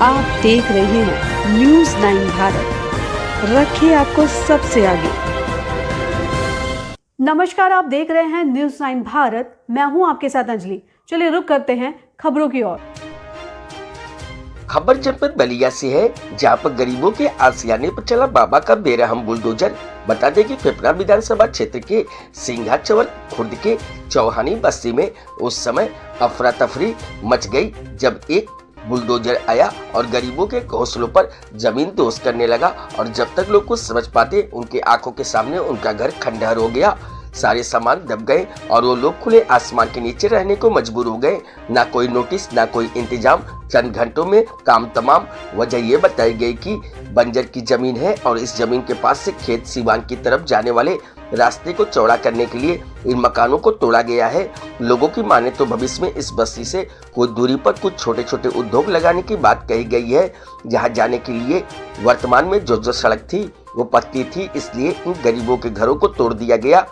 आप देख रहे हैं न्यूज़ 9 भारत, रखिए आपको सबसे आगे। नमस्कार, आप देख रहे हैं न्यूज़ 9 भारत, मैं हूं आपके साथ अंजलि। चलिए रुक करते हैं खबरों की ओर। खबर जनपद बलिया से है, जहां पर गरीबों के आशियाने पर चला बाबा का बेरहम बुलडोजर। बता दें कि फेफड़ा विधानसभा क्षेत्र के सिंघा चवर खुर्द के चौहानी बस्ती में उस समय अफरा तफरी मच गई जब एक बुलडोजर आया और गरीबों के घोंसलों पर जमीन दोस्त करने लगा। और जब तक लोग कुछ समझ पाते, उनके आंखों के सामने उनका घर खंडहर हो गया। सारे सामान दब गए और वो लोग खुले आसमान के नीचे रहने को मजबूर हो गए। ना कोई नोटिस, ना कोई इंतजाम, चंद घंटों में काम तमाम। वजह ये बताई गई कि बंजर की जमीन है और इस जमीन के पास से खेत सीवान की तरफ जाने वाले रास्ते को चौड़ा करने के लिए इन मकानों को तोड़ा गया है। लोगों की माने तो भविष्य में इस बस्ती से कुछ दूरी पर कुछ छोटे छोटे उद्योग लगाने की बात कही गई है, जहां जाने के लिए वर्तमान में जो सड़क थी वो पक्की थी, इसलिए इन गरीबों के घरों को तोड़ दिया गया।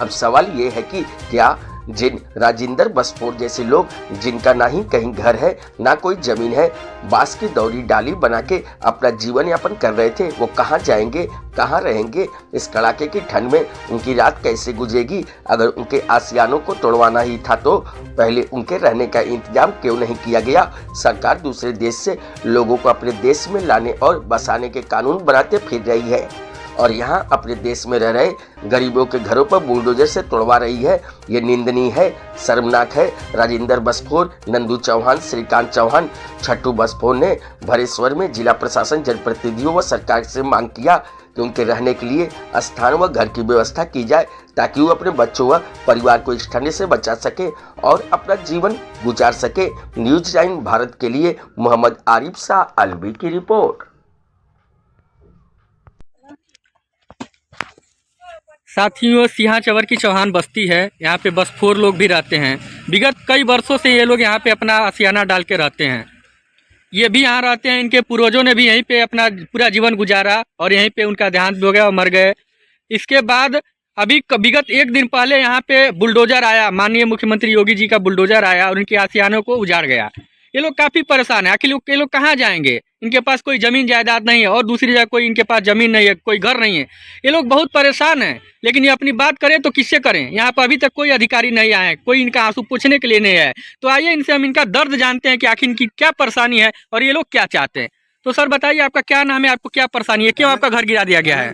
अब सवाल ये है कि क्या जिन राजिंदर बसपोर जैसे लोग, जिनका ना ही कहीं घर है ना कोई जमीन है, बांस की दौरी डाली बना के अपना जीवन यापन कर रहे थे, वो कहाँ जाएंगे, कहाँ रहेंगे? इस कड़ाके की ठंड में उनकी रात कैसे गुजरेगी? अगर उनके आशियानों को तोड़वाना ही था तो पहले उनके रहने का इंतजाम क्यों नहीं किया गया? सरकार दूसरे देश से लोगों को अपने देश में लाने और बसाने के कानून बनाते फिर रही है और यहाँ अपने देश में रह रहे गरीबों के घरों पर बुलडोजर से तोड़वा रही है। ये निंदनीय है, शर्मनाक है। राजिंदर बसपोर, नंदू चौहान, श्रीकांत चौहान, छट्टू बसपोर ने भरे स्वर में जिला प्रशासन, जनप्रतिनिधियों व सरकार से मांग किया कि उनके रहने के लिए स्थान व घर की व्यवस्था की जाए, ताकि वो अपने बच्चों व परिवार को इस ठंडे से बचा सके और अपना जीवन गुजार सके। न्यूज़ 9 भारत के लिए मोहम्मद आरिफ शाह अलवी की रिपोर्ट। साथियों, सिंहा चवर की चौहान बस्ती है। यहाँ पे बसफोर लोग भी रहते हैं। विगत कई वर्षों से ये लोग यहाँ पे अपना आशियाना डाल के रहते हैं। ये भी यहाँ रहते हैं। इनके पूर्वजों ने भी यहीं पे अपना पूरा जीवन गुजारा और यहीं पे उनका देहांत हो गया और मर गए। इसके बाद अभी विगत एक दिन पहले यहाँ पे बुलडोजर आया, माननीय मुख्यमंत्री योगी जी का बुलडोजर आया और इनके आशियानों को उजाड़ गया। ये लोग काफ़ी परेशान है। आखिर ये लोग कहाँ जाएंगे? इनके पास कोई ज़मीन जायदाद नहीं है और दूसरी जगह कोई इनके पास ज़मीन नहीं है, कोई घर नहीं है। ये लोग बहुत परेशान हैं। लेकिन ये अपनी बात करें तो किससे करें? यहाँ पर अभी तक कोई अधिकारी नहीं आए, कोई इनका आंसू पूछने के लिए नहीं आए। तो आइए इनसे हम इनका दर्द जानते हैं कि आखिर इनकी क्या परेशानी है और ये लोग क्या चाहते हैं। तो सर बताइए, आपका क्या नाम है, आपको क्या परेशानी है, क्यों आपका घर गिरा दिया गया है?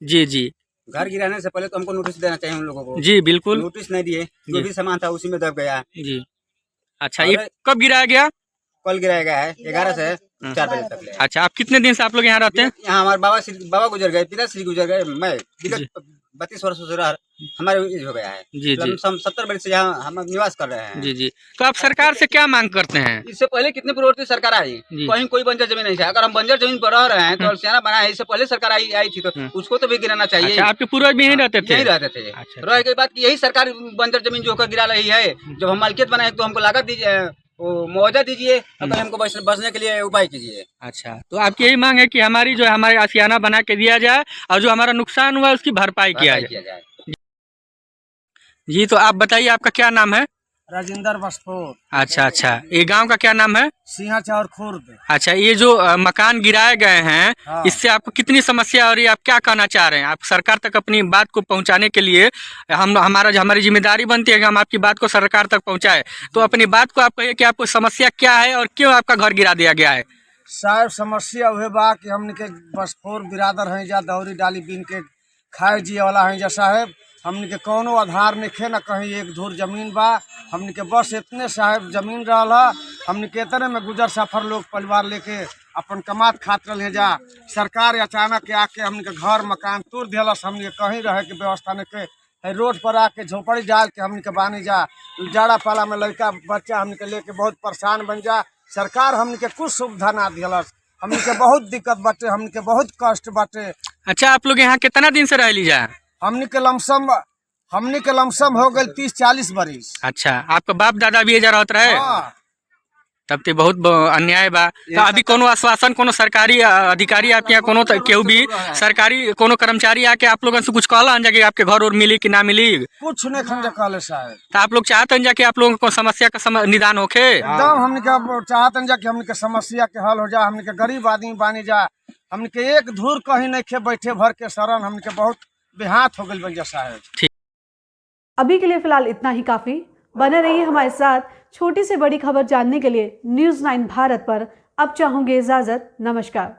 जी जी। घर गिराने से पहले तो हमको नोटिस देना चाहिए उन लोगों को। जी बिल्कुल। नोटिस नहीं दिए, जो भी सामान था उसी में दब गया। जी अच्छा, ये कब गिराया गया? कल गिराया गया है 11 से 4 बजे तक। अच्छा, आप कितने दिन से आप लोग यहाँ रहते हैं? यहाँ हमारे बाबा गुजर गए, पिताश्री गुजर गए। मैं 32 वर्षों से हमारे एज हो गया है। जी जी। 70 वर्ष से यहाँ हम निवास कर रहे हैं। जी जी। तो आप सरकार से क्या मांग करते हैं? इससे पहले कितने पूर्ववर्ती सरकार आई, कहीं कोई बंजर जमीन नहीं है। अगर हम बंजर जमीन पर रह रहे हैं तो सियाना बना है। इससे पहले सरकार आई थी तो उसको तो भी गिराना चाहिए। अच्छा, आपके पूर्वज भी यहीं रहते थे? यहीं रहते थे। रह के बाद यही सरकार बंजर जमीन जो होकर गिरा रही है। जब हम मालिकियत बनाए तो हमको लागत दीजिए, मुआवजा दीजिए, अगर हमको बचने के लिए उपाय कीजिए। अच्छा, तो आपकी यही मांग है कि हमारी जो हमारे आशियाना बना के दिया जाए और जो हमारा नुकसान हुआ उसकी भरपाई किया जाए। जी, तो आप बताइए, आपका क्या नाम है? राजिंदर बसपोर। अच्छा अच्छा, ये गांव का क्या नाम है? सिंहा चवर खुर्द। अच्छा, ये जो मकान गिराए गए हैं, हाँ। इससे आपको कितनी समस्या हो रही है? आप क्या कहना चाह रहे हैं? आप सरकार तक अपनी बात को पहुंचाने के लिए हमारी जिम्मेदारी बनती है कि हम आपकी बात को सरकार तक पहुंचाए। तो अपनी बात को आप कहिए कि आपको समस्या क्या है और क्यों आपका घर गिरा दिया गया है? साहब, समस्या हुए बा कि हमने के बसपोर बिरादर हैं, जा दौरी डाली बीन के खाए जिए वाला है। जैसा है हमने के कोनो आधार नहीं, न कहीं एक धूर जमीन बा। हमने के बस इतने साहब जमीन रहा, हमने के इतने में गुजर सफर लोग परिवार लेके अपन कमात खात रहे। जा सरकार अचानक के आके हमने के घर मकान तोड़ दिलस। हमने के कहीं रहे के व्यवस्था नहीं के, रोड पर आके झोपड़ी डाल के हमने के बानी जा। जाड़ा पाला में लड़का बच्चा हमने के लेके बहुत परेशान बन जा। सरकार हमने के कुछ सुविधा ना दिलस। हमने के बहुत दिक्कत बाटे, हमने के बहुत कष्ट बाटे। अच्छा, आप लोग यहाँ कितना दिन से रह लीजा? हमने के लमसम हो गए 30-40 बरिस। अच्छा, आपका बाप दादा भी एजा रहत रहे? हाँ। तब तो बहुत अन्याय बा। तो अभी कोनो आश्वासन कोनो सरकारी अधिकारी आपके यहाँ कोनो केहू भी सरकारी कोनो कर्मचारी आके आप लोगन से कुछ कहला जा कि आपके घर और मिली कि ना मिली? कुछ नहीं खंजा कहले साहब। तो आप लोग चाहते हैं कि आप लोगों को समस्या का निदान होखे? एकदम हमने के चाहते हैं कि हमने के समस्या के हल हो जा। हमने के गरीब आदमी बानी जा, हमने के एक धूर कहीं नहीं खे बैठे भर के शरण, हमने के बहुत बेहात हो गई बन जैसा है। अभी के लिए फिलहाल इतना ही काफी। बने रहिए हमारे साथ। छोटी से बड़ी खबर जानने के लिए न्यूज़ 9 भारत पर अब चाहूंगी इजाजत। नमस्कार।